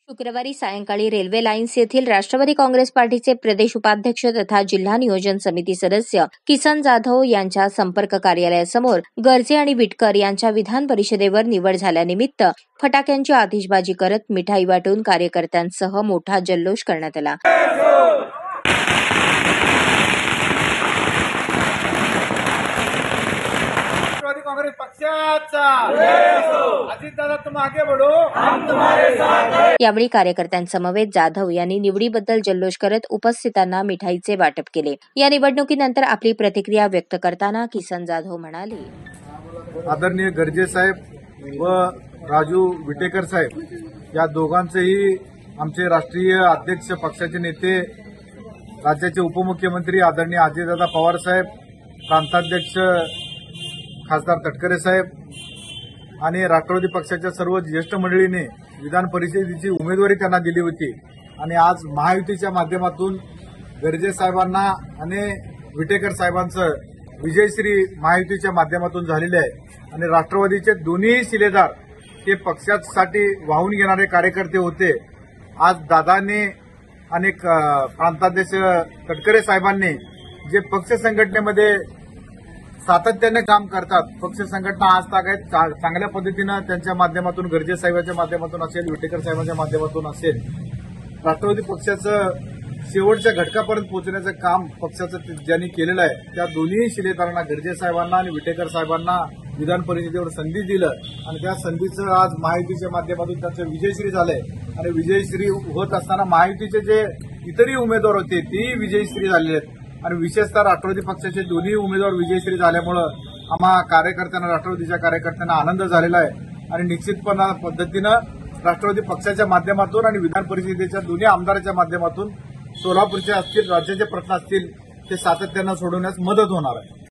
शुक्रवारी सायंकाळी railway lines येथील राष्ट्रवादी काँग्रेस पार्टीचे प्रदेश उपाध्यक्ष तथा जिल्हा नियोजन समिती सदस्य किसन जाधव यांच्या संपर्क कार्यालयासमोर गर्जे आणि विटकर यांच्या विधान परिषदेवर निवड झाल्यानिमित्त फटाक्यांची आतिषबाजी करत मिठाई वाटून कार्यकर्त्यांसह मोठा जल्लोष करण्यात आला. कांग्रेस पक्षाचा अजितदादा तुम आगे बढ़ो, हम तुम्हारे साथ हैं. यावेळी कार्यकर्त्यांसमवेत जाधव यांनी निवडीबद्दल जल्लोष करत उपस्थितांना मिठाईचे वाटप केले. या निवडणुकीनंतर आपली प्रतिक्रिया व्यक्त करताना किसन जाधव म्हणाले, आदरणीय गर्जे साहेब व राजू विटेकर साहेब या दोघांचेही आमचे राष्ट्रीय अध्यक्ष पक्षाचे नेते, राज्याचे उपमुख्यमंत्री आदरणीय अजितदादा पवार साहेब, प्रांताध्यक्ष खासदार तटकरे साहेब आणि राष्ट्रवादी पक्षाच्या सर्व ज्येष्ठ मंडळीने विधान परिषदेची उमेदवारी त्यांना दिली होती आणि आज महायुतीच्या माध्यमातून गर्जे साहेबांना आणि विटेकर साहेबांचं विजयश्री महायुतीच्या माध्यमातून झालेले आहे आणि राष्ट्रवादीचे दोन्ही शिलेदार हे पक्षासाठी वाहून घेणारे कार्यकर्ते होते. आज दादांनी आणि प्रांताध्यक्ष तटकरे साहेबांनी जे पक्ष संघटनेमध्ये सातत्याने काम करतात, पक्ष संघटना आज तागायत चांगल्या पद्धतीनं त्यांच्या माध्यमातून गर्जे साहेबांच्या माध्यमातून असेल, विटेकर साहेबांच्या माध्यमातून असेल, राष्ट्रवादी पक्षाचं शेवटच्या घटकापर्यंत पोहोचण्याचं काम पक्षाचं ज्यांनी केलेलं आहे त्या दोन्ही शिलेदारांना गर्जे साहेबांना आणि विटेकर साहेबांना विधान परिषदेवर संधी दिलं आणि त्या संधीचं आज महायुतीच्या माध्यमातून त्यांचं विजयश्री झालंय आणि विजयश्री होत असताना महायुतीचे जे इतरही उमेदवार होते तेही विजयश्री झालेले आहेत आणि विशेषतः राष्ट्रवादी पक्षाचे दोन्ही उमेदवार विजयश्री झाल्यामुळं आम्हा कार्यकर्त्यांना, राष्ट्रवादीच्या कार्यकर्त्यांना आनंद झालेला आहे आणि निश्चितपणे पद्धतीनं राष्ट्रवादी पक्षाच्या माध्यमातून आणि विधान परिषदेच्या दोन्ही आमदारांच्या माध्यमातून सोलापूरचे असतील, राज्याचे प्रश्न असतील ते सातत्यानं सोडवण्यास मदत होणार आहे.